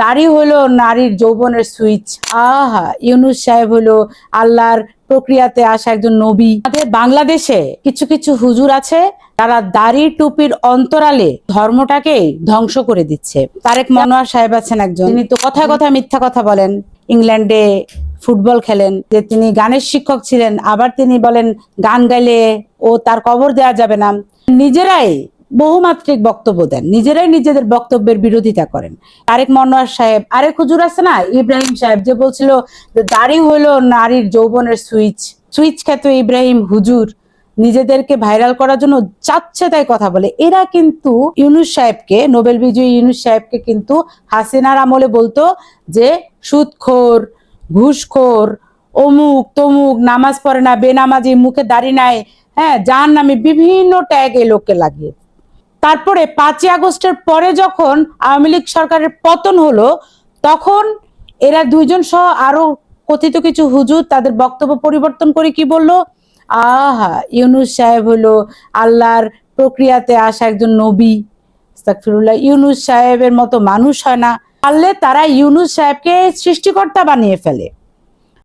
দাড়ি হলো নারীর যৌবনের সুইচ। আহা, ইউনূস সাহেব হলো আল্লাহর প্রক্রিয়াতে আসা একজন নবী। আমাদের বাংলাদেশে কিছু কিছু হুজুর আছে তারা দাড়ি টুপির অন্তরালে ধর্মটাকে ধ্বংস করে দিচ্ছে। তারেক মনোয়ার সাহেব আছেন একজন, তিনি তো কথায় কথায় মিথ্যা কথা বলেন। ইংল্যান্ডে ফুটবল খেলেন, যে তিনি গানের শিক্ষক ছিলেন, আবার তিনি বলেন গান গাইলে ও তার কবর দেওয়া যাবে না। নিজেরাই বহুমাত্রিক বক্তব্য দেন, নিজেরাই নিজেদের বক্তব্যের বিরোধিতা করেন। তারেক মনোয়ার সাহেব, আরেক হুজুর আছে না ইব্রাহিম সাহেব, যে বলছিল যে দাড়ি হলো নারীর যৌবনের সুইচ। সুইচ খ্যাত ইব্রাহিম হুজুর নিজেদেরকে ভাইরাল করার জন্য চাচ্ছে তাই কথা বলে। এরা কিন্তু ইউনূস সাহেবকে, নোবেল বিজয়ী ইউনূস সাহেবকে কিন্তু হাসিনার আমলে বলতো যে সুদখোর, ঘুষখোর, অমুক তমুক, নামাজ পড়ে না, বেনামাজি, মুখে দাড়ি নাই, হ্যাঁ, জাহান্নামী, বিভিন্ন ট্যাগ এই লোককে লাগিয়ে। তারপরে 5ই আগস্টের পরে যখন আওয়ামী লীগ সরকারের পতন হলো, তখন এরা দুইজন সহ আরো কথিত কিছু হুজুর তাদের বক্তব্য পরিবর্তন করে কি বললো, আহা, ইউনূস সাহেব হলো আল্লাহর প্রক্রিয়াতে আসা একজন নবী। আস্তাগফিরুল্লাহ, ইউনূস সাহেবের মতো মানুষ হয় না। পারলে তারা ইউনূস সাহেবকে সৃষ্টিকর্তা বানিয়ে ফেলে।